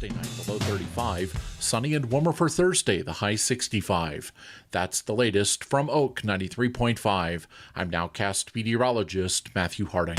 Wednesday night, the low 35. Sunny and warmer for Thursday, the high 65. That's the latest from Oak 93.5. I'm nowcast meteorologist Matthew Harding.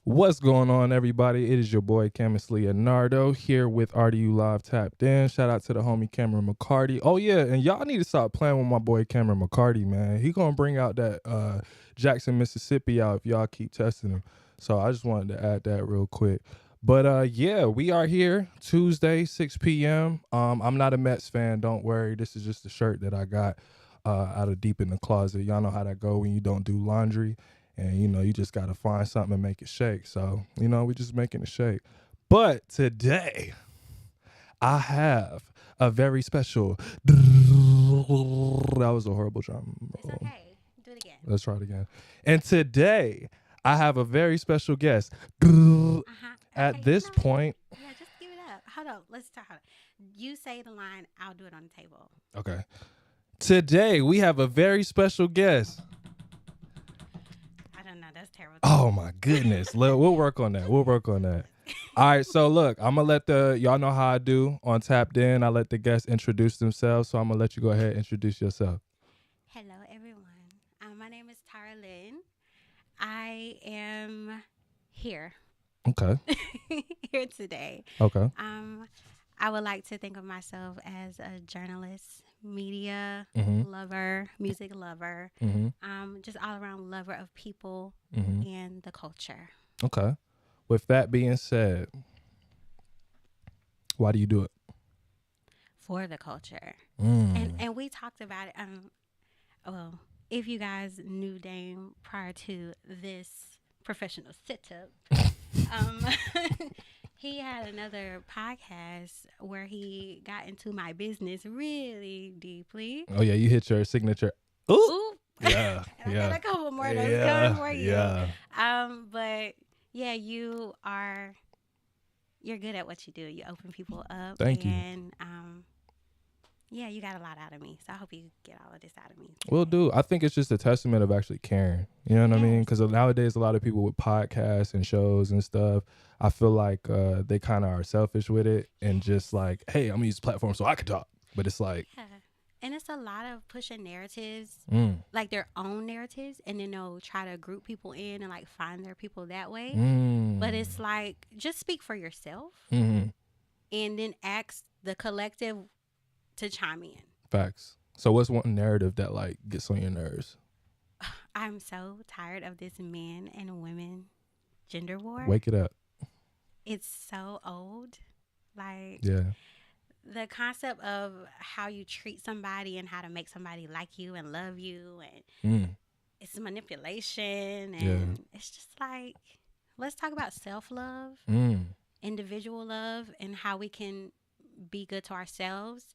What's going on, everybody? It is your boy Kamus Leonardo here with RDU Live Tapped In. Shout out to the homie Cameron McCarty. Oh yeah, and y'all need to stop playing with my boy Cameron McCarty, man. He gonna bring out that Jackson, Mississippi out if y'all keep testing him. So I just wanted to add that real quick. But yeah, we are here Tuesday, 6 p.m. I'm not a Mets fan, don't worry. This is just a shirt that I got out of deep in the closet. Y'all know how that go when you don't do laundry. And, you know, you just got to find something and make it shake. So, you know, we're just making it shake. But today, I have a very special... That was a horrible drum. It's okay. Do it again. Let's try it again. And today, I have a very special guest. At this point... Yeah, just give it up. Hold on. Let's talk. You say the line. I'll do it on the table. Okay. Today, we have a very special guest. No, that's terrible. Oh my goodness. We'll work on that. All right, so look, I'm gonna let y'all know how I do on Tapped In. I let the guests introduce themselves, so I'm gonna let you go ahead and introduce yourself. Hello, everyone. My name is Tyra Len. I am here. Okay. Here today. Okay. I would like to think of myself as a journalist, media lover, music lover, just all around lover of people and the culture. Okay. With that being said, why do you do it? For the culture. And we talked about it. Well, if you guys knew Dame prior to this professional setup, he had another podcast where he got into my business really deeply. Oh yeah, you hit your signature. Ooh. Yeah. I got a couple more of those coming for you. Yeah. But yeah, you're good at what you do. You open people up. Thank you. And yeah, you got a lot out of me. So I hope you get all of this out of me. Will do. I think it's just a testament of actually caring. You know what I mean? Because nowadays, a lot of people with podcasts and shows and stuff, I feel like they kind of are selfish with it and just like, hey, I'm going to use the platform so I can talk. But it's like... Yeah. And it's a lot of pushing narratives, like their own narratives, and then they'll try to group people in and like find their people that way. But it's like, just speak for yourself and then ask the collective to chime in. Facts. So what's one narrative that like gets on your nerves? I'm so tired of this men and women gender war. Wake it up. It's so old. Like, yeah. The concept of how you treat somebody and how to make somebody like you and love you, and it's manipulation, and it's just like, let's talk about self-love, individual love, and how we can be good to ourselves,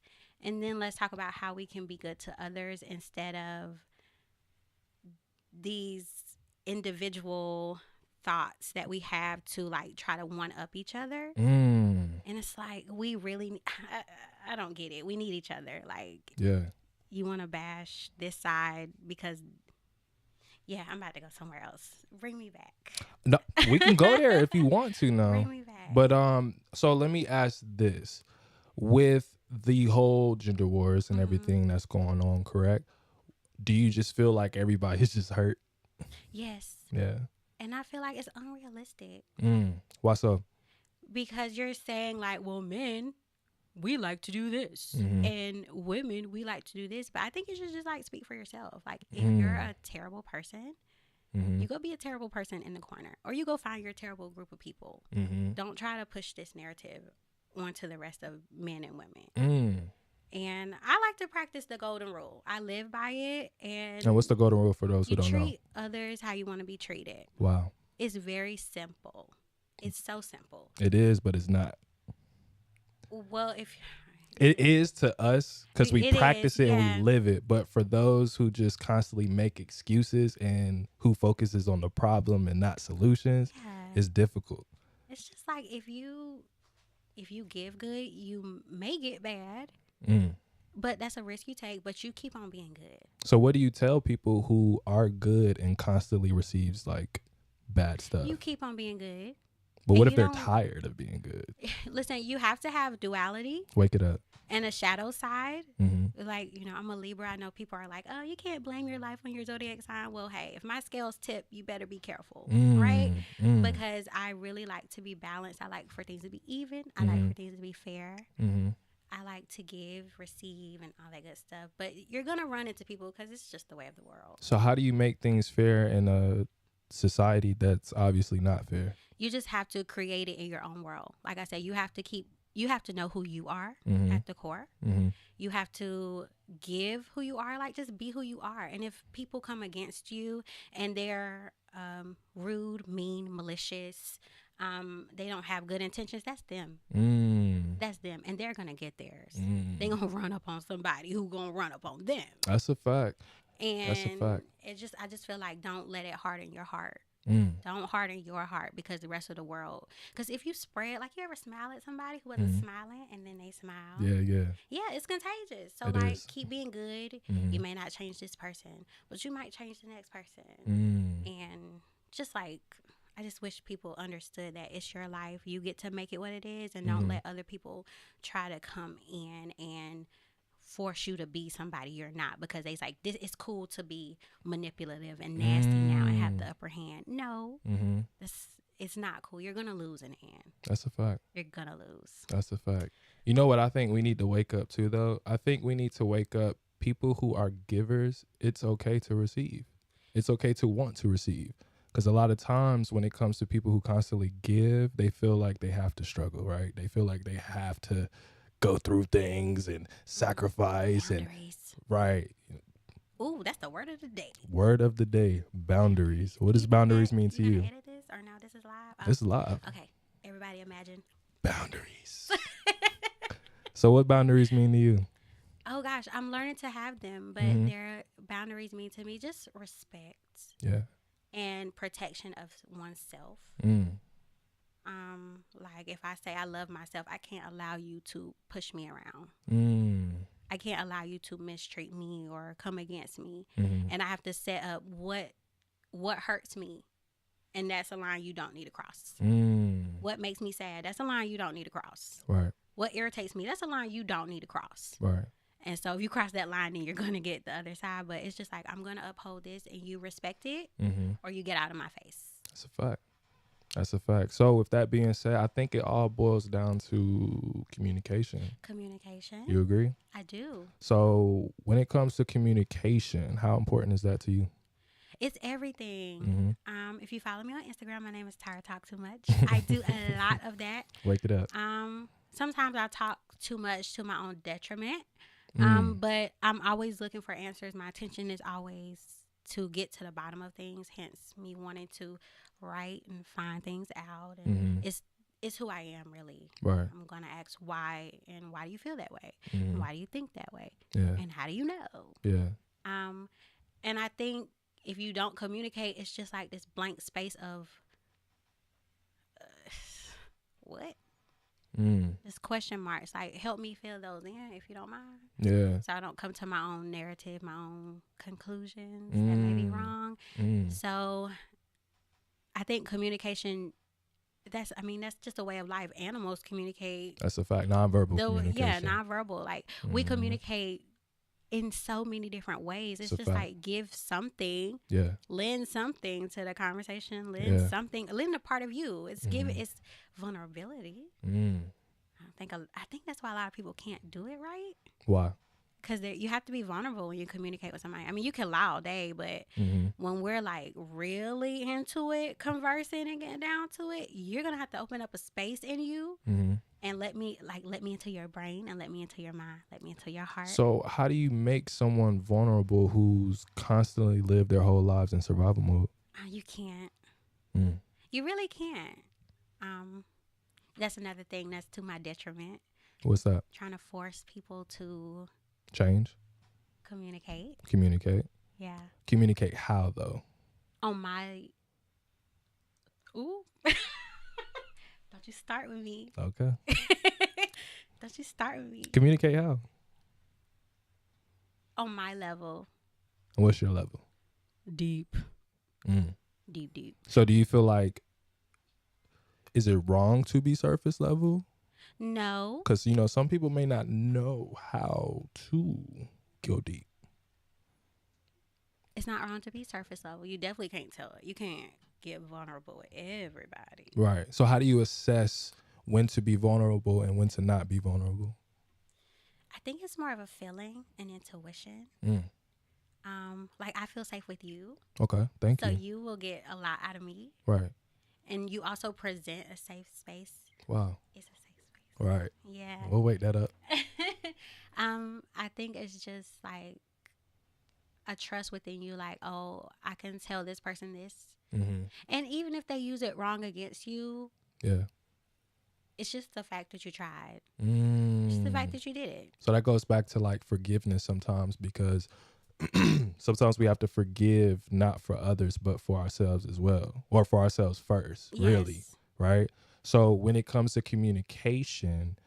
and then let's talk about how we can be good to others instead of these individual thoughts that we have to like try to one up each other. And it's like, we really I don't get it. We need each other. Like, you want to bash this side because I'm about to go somewhere else. Bring me back. No, we can go there if you want to now. Bring me back. But so let me ask this. With the whole gender wars and everything that's going on, correct? Do you just feel like everybody's just hurt? Yes. Yeah. And I feel like it's unrealistic. Why so? Because you're saying like, well, men, we like to do this. And women, we like to do this. But I think you should just like speak for yourself. Like, if you're a terrible person, you go be a terrible person in the corner. Or you go find your terrible group of people. Don't try to push this narrative onto the rest of men and women. And I like to practice the golden rule. I live by it. And what's the golden rule for those who don't know? You treat others how you want to be treated. Wow. It's very simple. It's so simple. It is, but it's not. Well, if It is to us because we practice it yeah. and we live it. But for those who just constantly make excuses and who focuses on the problem and not solutions, it's difficult. It's just like if you give good, you may get bad. But that's a risk you take, but you keep on being good. So what do you tell people who are good and constantly receives like bad stuff? You keep on being good. But what if they're tired of being good? Listen, you have to have duality. Wake it up. And a shadow side. Mm-hmm. Like, I'm a Libra. I know people are like, oh, you can't blame your life on your zodiac sign. Well, hey, if my scales tip, you better be careful, right? Because I really like to be balanced. I like for things to be even. I like for things to be fair. I like to give, receive, and all that good stuff. But you're going to run into people because it's just the way of the world. So how do you make things fair in a society that's obviously not fair? You just have to create it in your own world. Like I said, you have to know who you are at the core. You have to give who you are, like just be who you are. And if people come against you and they're rude, mean, malicious, they don't have good intentions, that's them. That's them. And they're going to get theirs. They're going to run up on somebody who's going to run up on them. That's a fact. And that's a fact. I just feel like don't let it harden your heart. Don't harden your heart because the rest of the world. Because if you spread, like you ever smile at somebody who wasn't smiling and then they smile. Yeah, it's contagious. So keep being good. You may not change this person, but you might change the next person. And just like, I just wish people understood that it's your life. You get to make it what it is, and don't let other people try to come in and force you to be somebody you're not, because they like, this it's cool to be manipulative and nasty now and have the upper hand. No, it's not cool. You're gonna lose in the end. That's a fact. You're gonna lose. That's a fact. You know what I think we need to wake up to though? I think we need to wake up people who are givers. It's okay to receive. It's okay to want to receive. Because a lot of times when it comes to people who constantly give, they feel like they have to struggle, right? They feel like they have to go through things and sacrifice. Boundaries. And right. Ooh, that's the word of the day. Word of the day, boundaries. What does boundaries mean to you? Edit this or no, this is live? Oh. This is live. Okay, everybody imagine. Boundaries. So what boundaries mean to you? Oh gosh, I'm learning to have them, but their boundaries mean to me just respect. Yeah. And protection of oneself. Like if I say I love myself, I can't allow you to push me around. I can't allow you to mistreat me or come against me. And I have to set up what hurts me, and that's a line you don't need to cross. What makes me sad, that's a line you don't need to cross. Right. What irritates me, that's a line you don't need to cross. Right. And so if you cross that line, then you're going to get the other side. But it's just like, I'm going to uphold this, and you respect it, or you get out of my face. That's a fact. That's a fact. So with that being said, I think it all boils down to communication. Communication. You agree? I do. So when it comes to communication, how important is that to you? It's everything. If you follow me on Instagram, my name is Tyra Talk Too Much. I do a lot of that. Wake it up. Sometimes I talk too much to my own detriment. But I'm always looking for answers. My attention is always to get to the bottom of things, hence me wanting to write and find things out. And it's who I am, really. Right. I'm going to ask why, and why do you feel that way? And why do you think that way? Yeah. And how do you know? Yeah. And I think if you don't communicate, it's just like this blank space of what? Just question marks. Like, help me fill those in if you don't mind. Yeah. So I don't come to my own narrative, my own conclusions that may be wrong. So I think communication, that's just a way of life. Animals communicate. That's a fact. Nonverbal communication. Yeah, nonverbal. Like, we communicate in so many different ways. It's just fact. like, give something, lend something to the conversation, lend something, lend a part of you. It's it's vulnerability. I think that's why a lot of people can't do it right. Why? Because you have to be vulnerable when you communicate with somebody. I mean, you can lie all day, but when we're like really into it, conversing and getting down to it, you're gonna have to open up a space in you and let me into your brain, and let me into your mind, let me into your heart. So how do you make someone vulnerable who's constantly lived their whole lives in survival mode? You can't. You really can't. That's another thing that's to my detriment. What's that? Trying to force people to Change? communicate. Communicate? Yeah. Communicate how, though? On my... Ooh. Don't you start with me. Okay. Don't you start with me. Communicate how? On my level. And what's your level? Deep. Mm. Deep. So do you feel like, is it wrong to be surface level? No. Because, you know, some people may not know how to go deep. It's not wrong to be surface level. You definitely can't tell it. You can't get vulnerable with everybody. Right. So how do you assess when to be vulnerable and when to not be vulnerable? I think it's more of a feeling and intuition. Mm. Like, I feel safe with you. Okay. Thank you. So you will get a lot out of me. Right. And you also present a safe space. Wow. It's a safe space. Right. Yeah. We'll wake that up. I think it's just like a trust within you. Like, oh, I can tell this person this. Mm-hmm. And even if they use it wrong against you. Yeah. It's just the fact that you tried. Mm. It's the fact that you did it. So that goes back to like forgiveness sometimes, because sometimes we have to forgive not for others, but for ourselves as well, or for ourselves first, Yes. really, right? So when it comes to communication,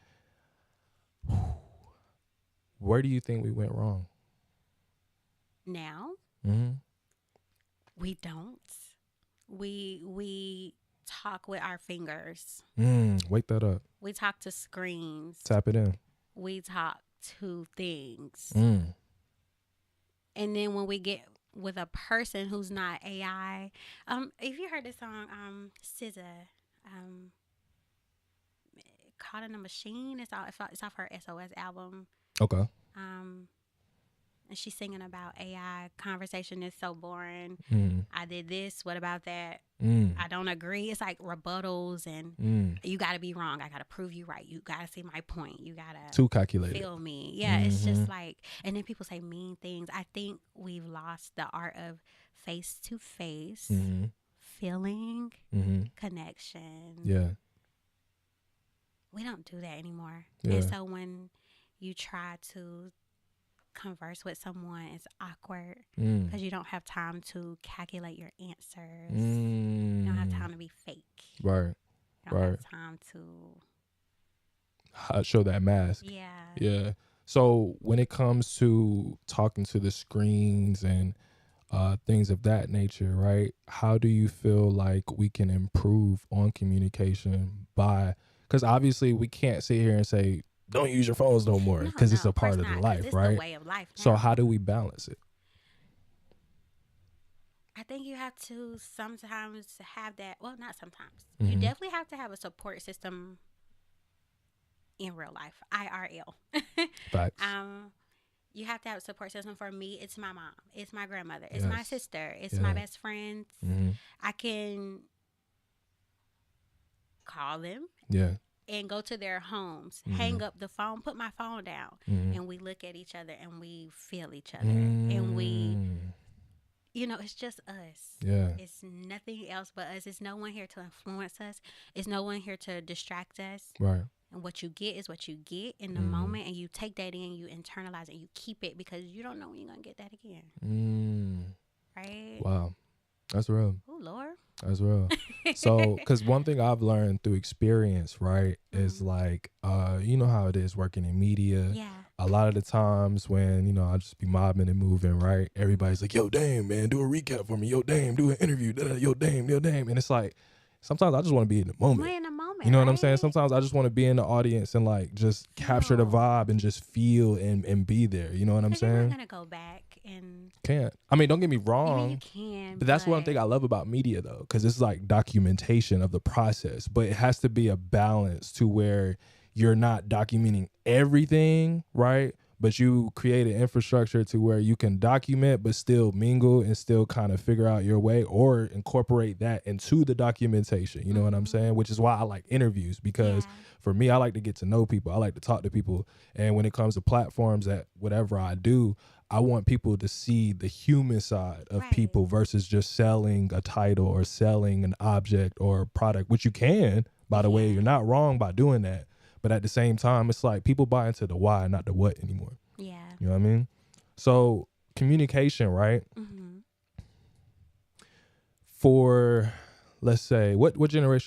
where do you think we went wrong? Now, we don't. We talk with our fingers. Wake that up. We talk to screens. Tap it in. We talk to things. And then when we get with a person who's not AI, if you heard the song SZA, Caught in a Machine, it's off her SOS album. Okay. And she's singing about AI. Conversation is so boring. I did this. What about that? I don't agree. It's like rebuttals, and you got to be wrong. I got to prove you right. You got to see my point. You got to too calculated. Feel me. Yeah, it's just like, and then people say mean things. I think we've lost the art of face to face, feeling, connection. Yeah. We don't do that anymore. Yeah. And so when you try to converse with someone, it's awkward because you don't have time to calculate your answers. You don't have time to be fake. Right. You don't have time to show that mask. Yeah. Yeah. So when it comes to talking to the screens and things of that nature, right? How do you feel like we can improve on communication because obviously we can't sit here and say, don't use your phones no more, because it's a part of the life, right? It's the way of life now. So how do we balance it? I think you have to sometimes have that. Well, not sometimes. You definitely have to have a support system in real life, IRL. Facts. You have to have a support system. For me, it's my mom. It's my grandmother. It's my sister. It's my best friends. I can call them. Yeah. And go to their homes, hang up the phone, put my phone down, and we look at each other and we feel each other. And we, it's just us. Yeah. It's nothing else but us. It's no one here to influence us. It's no one here to distract us. Right. And what you get is what you get in the moment, and you take that in, you internalize it, you keep it, because you don't know when you're going to get that again. Right? Wow. That's real. Oh, Lord. That's real. So, because one thing I've learned through experience, right, is like, you know how it is working in media. Yeah. A lot of the times when, I'll just be mobbing and moving, right, everybody's like, yo, Dame, man, do a recap for me. Yo, Dame, do an interview. Yo, Dame. And it's like, sometimes I just want to be in the moment. We're in the moment. You know what I'm saying? Sometimes I just want to be in the audience and like just capture the vibe and just feel and be there. You know what I'm saying? You're not going to go back and... Can't. I mean, don't get me wrong. You can. But that's one thing I love about media, though, because it's like documentation of the process. But it has to be a balance to where you're not documenting everything, right? But you create an infrastructure to where you can document but still mingle and still kind of figure out your way, or incorporate that into the documentation. You know what I'm saying? Which is why I like interviews, because for me, I like to get to know people. I like to talk to people. And when it comes to platforms, that whatever I do, I want people to see the human side of people versus just selling a title or selling an object or a product, which you can, by the way. You're not wrong by doing that. But at the same time, it's like people buy into the why, not the what anymore. Yeah. You know what I mean? So communication, right? Mm-hmm. For, let's say, what generation